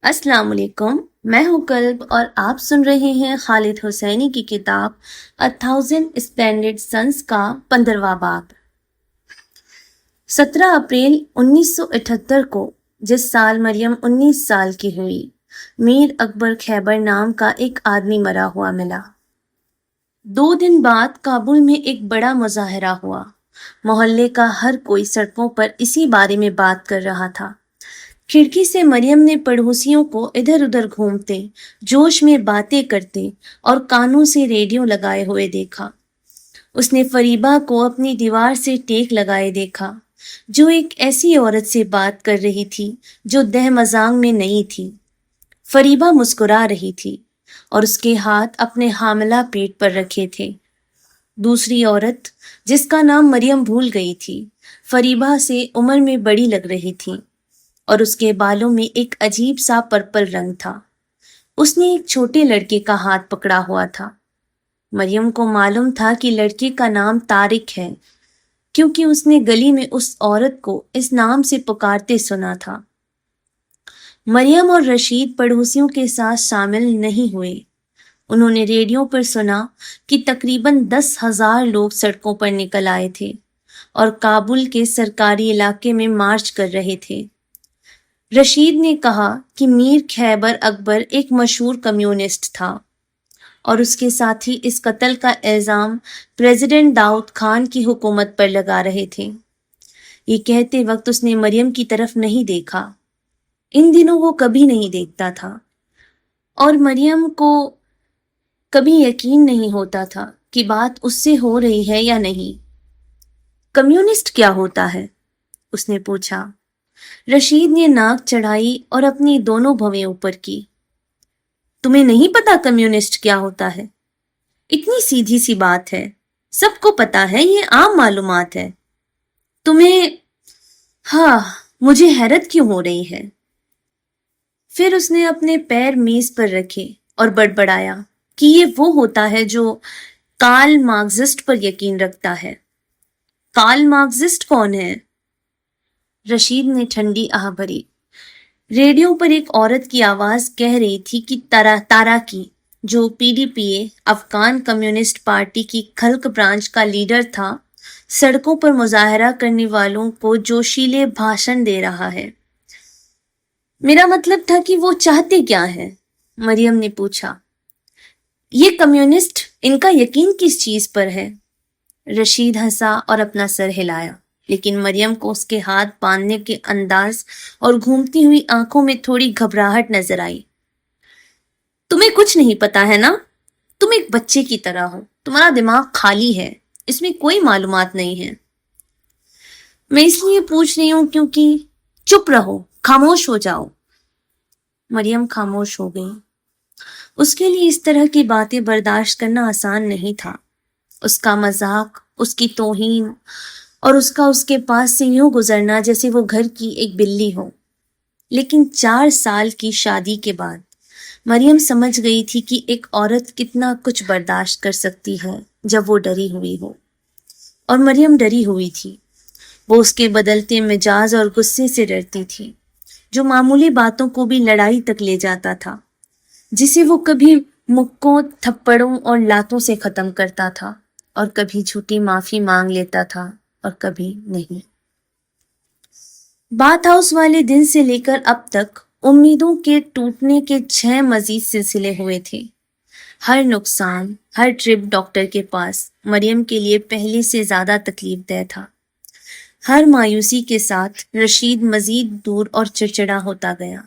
अस्सलाम वालेकुम। मैं हूं कल्ब और आप सुन रहे हैं खालिद हुसैनी की किताब अ थाउजेंड स्प्लेंडेड सन्स का 15वां बाब। 17 अप्रैल 1978 को, जिस साल मरियम 19 साल की हुई, मीर अकबर खैबर नाम का एक आदमी मरा हुआ मिला। 2 दिन बाद काबुल में एक बड़ा मुजाहरा हुआ। मोहल्ले का हर कोई सड़कों पर इसी बारे में बात कर रहा था। खिड़की से मरियम ने पड़ोसियों को इधर उधर घूमते, जोश में बातें करते और कानों से रेडियो लगाए हुए देखा। उसने फरीबा को अपनी दीवार से टेक लगाए देखा, जो एक ऐसी औरत से बात कर रही थी जो दह मजाक में नहीं थी। फरीबा मुस्कुरा रही थी और उसके हाथ अपने हामिला पेट पर रखे थे। दूसरी औरत, जिसका नाम मरियम भूल गई थी, फरीबा से उम्र में बड़ी लग रही थी और उसके बालों में एक अजीब सा पर्पल रंग था। उसने एक छोटे लड़के का हाथ पकड़ा हुआ था। मरियम को मालूम था कि लड़के का नाम तारिक है, क्योंकि उसने गली में उस औरत को इस नाम से पुकारते सुना था। मरियम और रशीद पड़ोसियों के साथ शामिल नहीं हुए। उन्होंने रेडियो पर सुना कि तकरीबन 10,000 लोग सड़कों पर निकल आए थे और काबुल के सरकारी इलाके में मार्च कर रहे थे। रशीद ने कहा कि मीर खैबर अकबर एक मशहूर कम्युनिस्ट था और उसके साथी इस कत्ल का इल्जाम प्रेसिडेंट दाऊद खान की हुकूमत पर लगा रहे थे। ये कहते वक्त उसने मरियम की तरफ नहीं देखा। इन दिनों वो कभी नहीं देखता था और मरियम को कभी यकीन नहीं होता था कि बात उससे हो रही है या नहीं। कम्युनिस्ट क्या होता है? उसने पूछा। रशीद ने नाक चढ़ाई और अपनी दोनों भवें ऊपर की। तुम्हें नहीं पता कम्युनिस्ट क्या होता है? इतनी सीधी सी बात है, सबको पता है, ये आम मालूमात है। तुम्हें? हाँ, मुझे हैरत क्यों हो रही है? फिर उसने अपने पैर मेज पर रखे और बड़बड़ाया कि ये वो होता है जो कार्ल मार्क्सिस्ट पर यकीन रखता है। कार्ल मार्क्सिस्ट कौन है? रशीद ने ठंडी आह भरी। रेडियो पर एक औरत की आवाज कह रही थी कि तारा की, जो पीडीपीए अफगान कम्युनिस्ट पार्टी की खल्क ब्रांच का लीडर था, सड़कों पर मुजाहरा करने वालों को जोशीले भाषण दे रहा है। मेरा मतलब था कि वो चाहते क्या है? मरियम ने पूछा। ये कम्युनिस्ट, इनका यकीन किस चीज पर है? रशीद हंसा और अपना सर हिलाया, लेकिन मरियम को उसके हाथ बांधने के अंदाज और घूमती हुई आंखों में थोड़ी घबराहट नजर आई। तुम्हें कुछ नहीं पता है ना? तुम एक बच्चे की तरह हो, तुम्हारा दिमाग खाली है, इसमें कोई मालूमात नहीं है। मैं इसलिए पूछ रही हूं क्योंकि... चुप रहो, खामोश हो जाओ। मरियम खामोश हो गई। उसके लिए इस तरह की बातें बर्दाश्त करना आसान नहीं था। उसका मजाक, उसकी तौहीन और उसका उसके पास से यूं गुजरना जैसे वो घर की एक बिल्ली हो। लेकिन 4 साल की शादी के बाद मरियम समझ गई थी कि एक औरत कितना कुछ बर्दाश्त कर सकती है जब वो डरी हुई हो। और मरियम डरी हुई थी। वो उसके बदलते मिजाज और गुस्से से डरती थी, जो मामूली बातों को भी लड़ाई तक ले जाता था, जिसे वो कभी मुक्कों, थप्पड़ों और लातों से खत्म करता था और कभी झूठी माफी मांग लेता था और कभी नहीं। बाथ हाउस वाले दिन से लेकर अब तक उम्मीदों के टूटने के 6 मजीद सिलसिले हुए थे। हर नुकसान, हर ट्रिप डॉक्टर के पास मरियम के लिए पहले से ज्यादा तकलीफदेह था। हर मायूसी के साथ रशीद मजीद दूर और चिड़चिड़ा होता गया।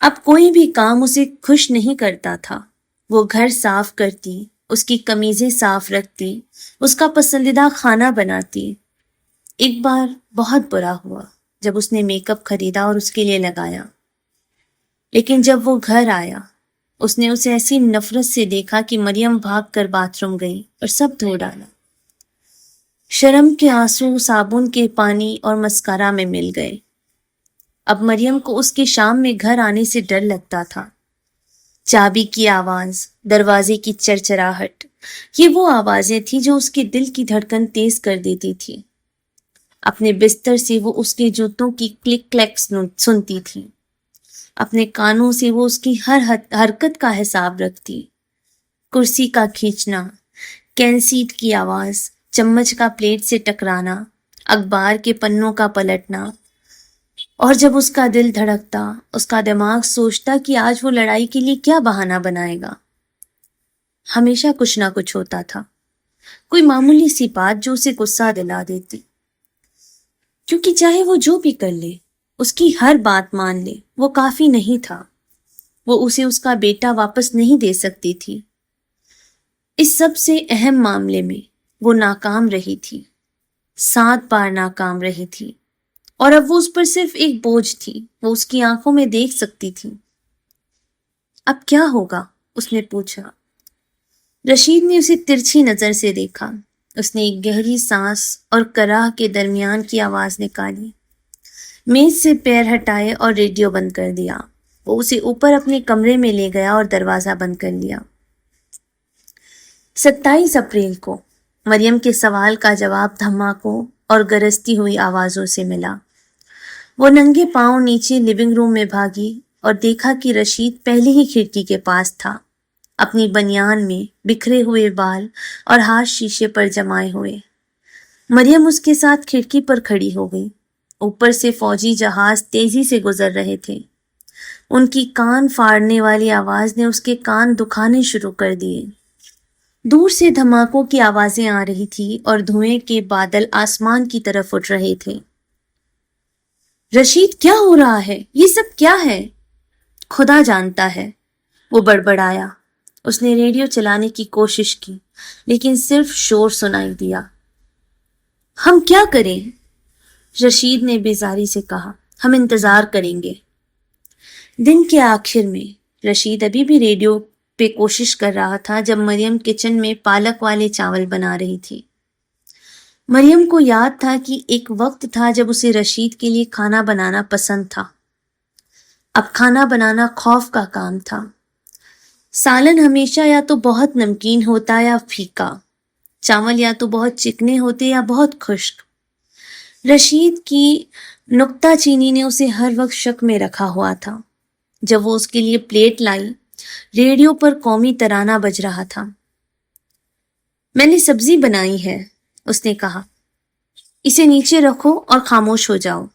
अब कोई भी काम उसे खुश नहीं करता था। वो घर साफ करती, उसकी कमीजें साफ रखती, उसका पसंदीदा खाना बनाती। एक बार बहुत बुरा हुआ जब उसने मेकअप खरीदा और उसके लिए लगाया, लेकिन जब वो घर आया उसने उसे ऐसी नफरत से देखा कि मरियम भागकर बाथरूम गई और सब धो डाला। शर्म के आंसू साबुन के पानी और मस्कारा में मिल गए। अब मरियम को उसके शाम में घर आने से डर लगता था। चाबी की आवाज, दरवाजे की चरचराहट, ये वो आवाजें थी जो उसके दिल की धड़कन तेज कर देती थी। अपने बिस्तर से वो उसके जूतों की क्लिक क्लैक सुनती थी। اپنے کانوں سے وہ اس کی ہر حرکت کا حساب رکھتی. کرسی کا کھینچنا، کینسیٹ کی آواز، چمچ کا پلیٹ سے ٹکرانا، اخبار کے پنوں کا پلٹنا. اور جب اس کا دل دھڑکتا، اس کا دماغ سوچتا کہ آج وہ لڑائی کے لیے کیا بہانہ بنائے گا. ہمیشہ کچھ نہ کچھ ہوتا تھا، کوئی معمولی سی بات جو اسے غصہ دلا دیتی. کیونکہ چاہے وہ جو بھی کر لے، اس کی ہر بات مان لے، وہ کافی نہیں تھا. وہ اسے اس کا بیٹا واپس نہیں دے سکتی تھی. اس سب سے اہم معاملے میں وہ ناکام رہی تھی، 7 بار ناکام رہی تھی، اور اب وہ اس پر صرف ایک بوجھ تھی. وہ اس کی آنکھوں میں دیکھ سکتی تھی. اب کیا ہوگا؟ اس نے پوچھا. رشید نے اسے ترچھی نظر سے دیکھا. اس نے ایک گہری سانس اور کراہ کے درمیان کی آواز نکالی، میز سے پیر ہٹائے اور ریڈیو بند کر دیا. وہ اسے اوپر اپنے کمرے میں لے گیا اور دروازہ بند کر لیا. 27 اپریل کو مریم کے سوال کا جواب دھماکوں اور گرجتی ہوئی آوازوں سے ملا. وہ ننگے پاؤں نیچے لیونگ روم میں بھاگی اور دیکھا کہ رشید پہلے ہی کھڑکی کے پاس تھا، اپنی بنیان میں بکھرے ہوئے بال اور ہاتھ شیشے پر جمائے ہوئے. مریم اس کے ساتھ کھڑکی پر کھڑی ہو گئی. اوپر سے فوجی جہاز تیزی سے گزر رہے تھے. ان کی کان پھاڑنے والی آواز نے اس کے کان دکھانے شروع کر دیے. دور سے دھماکوں کی آوازیں آ رہی تھی اور دھوئیں کے بادل آسمان کی طرف اٹھ رہے تھے. رشید، کیا ہو رہا ہے؟ یہ سب کیا ہے؟ خدا جانتا ہے، وہ بڑبڑایا. اس نے ریڈیو چلانے کی کوشش کی، لیکن صرف شور سنائی دیا. ہم کیا کریں؟ رشید نے بیزاری سے کہا. ہم انتظار کریں گے. دن کے آخر میں رشید ابھی بھی ریڈیو پہ کوشش کر رہا تھا جب مریم کچن میں پالک والے چاول بنا رہی تھی. مریم کو یاد تھا کہ ایک وقت تھا جب اسے رشید کے لیے کھانا بنانا پسند تھا. اب کھانا بنانا خوف کا کام تھا. سالن ہمیشہ یا تو بہت نمکین ہوتا یا پھیکا، چاول یا تو بہت چکنے ہوتے یا بہت خشک. رشید کی نکتہ چینی نے اسے ہر وقت شک میں رکھا ہوا تھا. جب وہ اس کے لیے پلیٹ لائی، ریڈیو پر قومی ترانہ بج رہا تھا. میں نے سبزی بنائی ہے، اس نے کہا. اسے نیچے رکھو اور خاموش ہو جاؤ.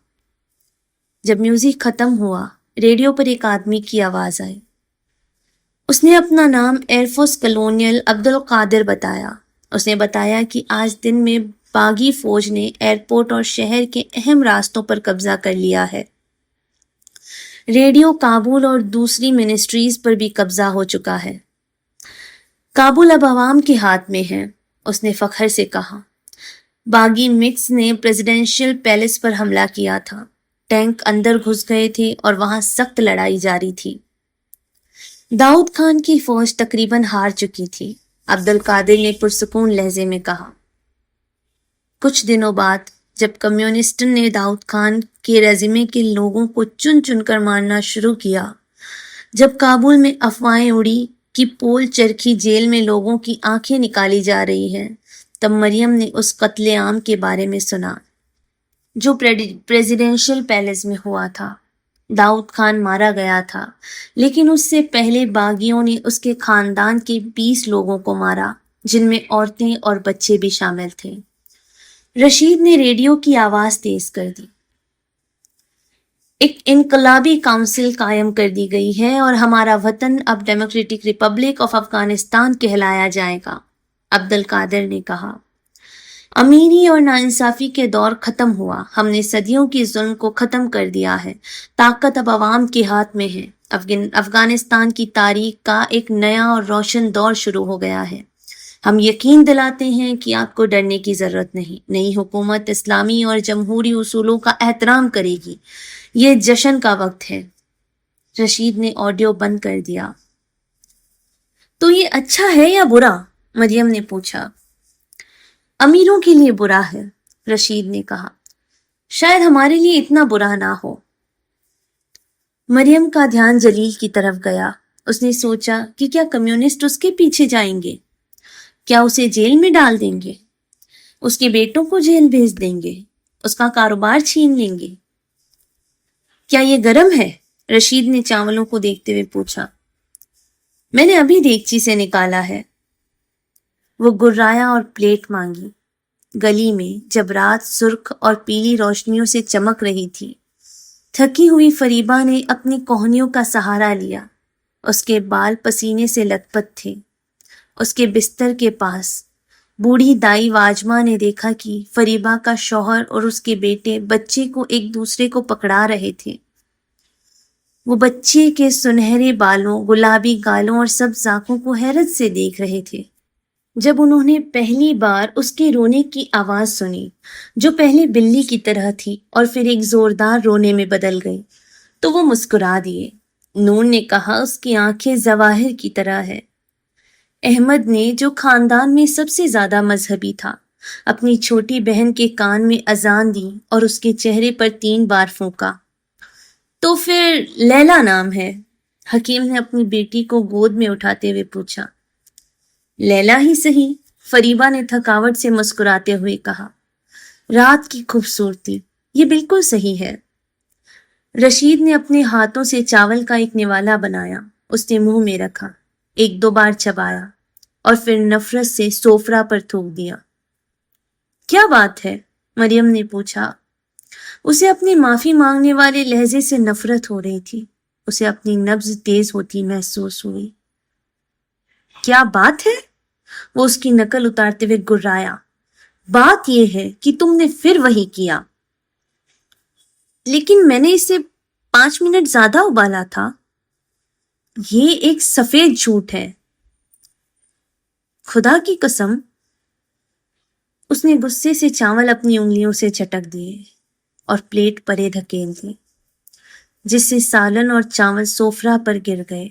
جب میوزک ختم ہوا، ریڈیو پر ایک آدمی کی آواز آئی. اس نے اپنا نام ایئر فورس کلونیل عبدالقادر بتایا. اس نے بتایا کہ آج دن میں باغی فوج نے ایئرپورٹ اور شہر کے اہم راستوں پر قبضہ کر لیا ہے. ریڈیو کابل اور دوسری منسٹریز پر بھی قبضہ ہو چکا ہے. کابل اب عوام کے ہاتھ میں ہے، اس نے فخر سے کہا. باغی مکس نے پریزیڈنشل پیلس پر حملہ کیا تھا. ٹینک اندر گھس گئے تھے اور وہاں سخت لڑائی جاری تھی. داؤد خان کی فوج تقریباً ہار چکی تھی، عبدالقادر نے پرسکون لہجے میں کہا. کچھ دنوں بعد جب کمیونسٹوں نے داؤد خان کے ریزیمے کے لوگوں کو چن چن کر مارنا شروع کیا، جب کابل میں افواہیں اڑی کہ پول چرخی جیل میں لوگوں کی آنکھیں نکالی جا رہی ہیں، تب مریم نے اس قتل عام کے بارے میں سنا جو پریزیڈنشل پیلس میں ہوا تھا. داؤد خان مارا گیا تھا، لیکن اس سے پہلے باغیوں نے اس کے خاندان کے 20 لوگوں کو مارا، جن میں عورتیں اور بچے بھی شامل تھے. رشید نے ریڈیو کی آواز تیز کر دی. ایک انقلابی کونسل قائم کر دی گئی ہے اور ہمارا وطن اب ڈیموکریٹک ریپبلک آف افغانستان کہلایا جائے گا، عبدالقادر نے کہا. امیری اور ناانصافی کے دور ختم ہوا. ہم نے صدیوں کی ظلم کو ختم کر دیا ہے. طاقت اب عوام کے ہاتھ میں ہے. افغانستان کی تاریخ کا ایک نیا اور روشن دور شروع ہو گیا ہے. ہم یقین دلاتے ہیں کہ آپ کو ڈرنے کی ضرورت نہیں. نئی حکومت اسلامی اور جمہوری اصولوں کا احترام کرے گی. یہ جشن کا وقت ہے. رشید نے آڈیو بند کر دیا. تو یہ اچھا ہے یا برا؟ مریم نے پوچھا. امیروں کے لیے برا ہے، رشید نے کہا. شاید ہمارے لیے اتنا برا نہ ہو. مریم کا دھیان جلیل کی طرف گیا. اس نے سوچا کہ کیا کمیونسٹ اس کے پیچھے جائیں گے؟ کیا اسے جیل میں ڈال دیں گے؟ اس کے بیٹوں کو جیل بھیج دیں گے؟ اس کا کاروبار چھین لیں گے؟ کیا یہ گرم ہے؟ रशीद ने चावलों को देखते हुए पूछा। मैंने अभी देगची से निकाला है। वो गुर्राया और प्लेट मांगी। गली में जब रात सुर्ख और पीली रोशनियों से चमक रही थी, थकी हुई फरीबा ने अपनी कोहनियों का सहारा लिया। उसके बाल पसीने से लथपथ थे। उसके बिस्तर के पास बूढ़ी दाई वाजमा ने देखा कि फरीबा का शौहर और उसके बेटे बच्चे को एक दूसरे को पकड़ा रहे थे। वो बच्चे के सुनहरे बालों, गुलाबी गालों और सब्ज आंखों को हैरत से देख रहे थे। जब उन्होंने पहली बार उसके रोने की आवाज सुनी, जो पहले बिल्ली की तरह थी और फिर एक जोरदार रोने में बदल गई, तो वो मुस्कुरा दिए। नून ने कहा, उसकी आंखें जवाहिर की तरह है। अहमद ने, जो खानदान में सबसे ज्यादा मजहबी था, अपनी छोटी बहन के कान में अजान दी और उसके चेहरे पर 3 बार फूंका। तो फिर लैला नाम है? हकीम ने अपनी बेटी को गोद में उठाते हुए पूछा। लैला ही सही, फरीबा ने थकावट से मुस्कुराते हुए कहा। रात की खूबसूरती, ये बिल्कुल सही है। रशीद ने अपने हाथों से चावल का एक निवाला बनाया। उसने मुंह में रखा, 1-2 बार चबाया और फिर नफरत से सोफरा पर थूक दिया। क्या बात है? मरियम ने पूछा। उसे अपनी माफी मांगने वाले लहजे से नफरत हो रही थी। उसे अपनी नब्ज तेज होती महसूस हुई। क्या बात है? वो उसकी नकल उतारते हुए गुर्राया। बात यह है कि तुमने फिर वही किया। लेकिन मैंने इसे 5 मिनट ज्यादा उबाला था। ये एक सफेद झूठ है। खुदा की कसम। उसने गुस्से से चावल अपनी उंगलियों से चटक दिए और प्लेट परे धकेल दी, जिससे सालन और चावल सोफरा पर गिर गए।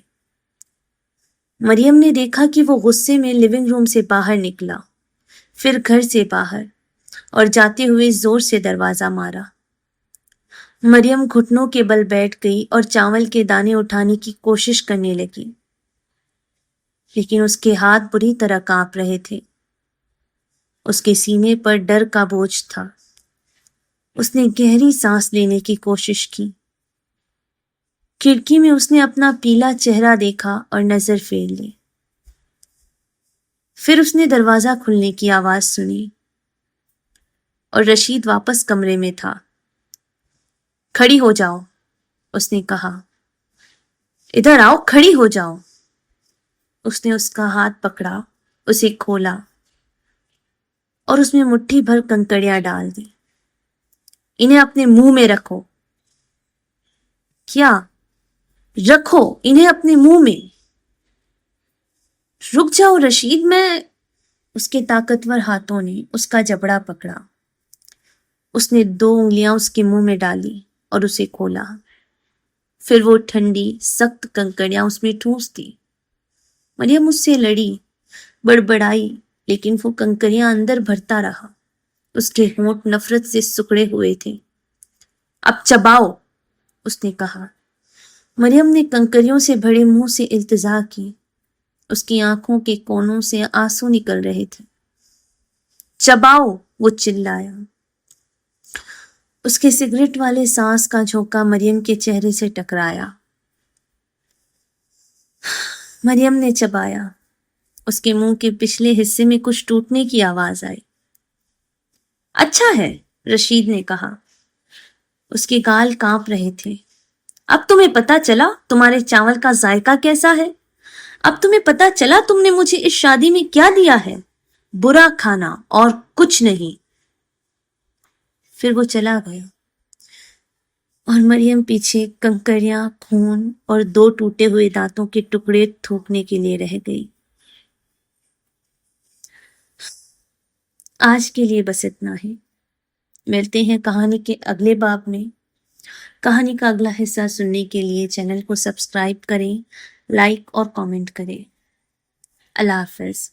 मरियम ने देखा कि वो गुस्से में लिविंग रूम से बाहर निकला, फिर घर से बाहर, और जाते हुए जोर से दरवाजा मारा। मरियम घुटनों के बल बैठ गई और चावल के दाने उठाने की कोशिश करने लगी, लेकिन उसके हाथ बुरी तरह कांप रहे थे। उसके सीने पर डर का बोझ था। उसने गहरी सांस लेने की कोशिश की। खिड़की में उसने अपना पीला चेहरा देखा और नजर फेर ली। फिर उसने दरवाजा खुलने की आवाज सुनी और रशीद वापस कमरे में था। खड़ी हो जाओ, उसने कहा। इधर आओ, खड़ी हो जाओ। उसने उसका हाथ पकड़ा, उसे खोला और उसमें मुट्ठी भर कंकड़ियां डाल दी। इन्हें अपने मुंह में रखो। क्या? रखो इन्हें अपने मुंह में। रुक जाओ रशीद, मैं। उसके ताकतवर हाथों ने उसका जबड़ा पकड़ा। उसने 2 उंगलियां उसके मुंह में डाली और उसे खोला। फिर वो ठंडी सख्त कंकड़ियां उसमें ठूंस दी। मरियम उससे लड़ी, बड़बड़ाई, लेकिन वो कंकड़ियां अंदर भरता रहा। उसके होंठ नफरत से सिकुड़े हुए थे। अब चबाओ, उसने कहा। मरियम ने कंकड़ियों से भरे मुंह से इल्तिजा की। उसकी आंखों के कोनों से आंसू निकल रहे थे। चबाओ, वो चिल्लाया। उसके सिगरेट वाले सांस का झोंका मरियम के चेहरे से टकराया। मरियम ने चबाया। उसके मुंह के पिछले हिस्से में कुछ टूटने की आवाज आई। अच्छा है, रशीद ने कहा। उसके गाल कांप रहे थे। अब तुम्हें पता चला तुम्हारे चावल का जायका कैसा है? अब तुम्हें पता चला तुमने मुझे इस शादी में क्या दिया है? बुरा खाना और कुछ नहीं। फिर वो चला गया और मरियम पीछे कंकड़ियां, खून और 2 टूटे हुए दांतों के टुकड़े थूकने के लिए रह गई। आज के लिए बस इतना ही। मिलते हैं कहानी के अगले बाब में। कहानी का अगला हिस्सा सुनने के लिए चैनल को सब्सक्राइब करें, लाइक और कमेंट करें। अल्लाह हाफिज।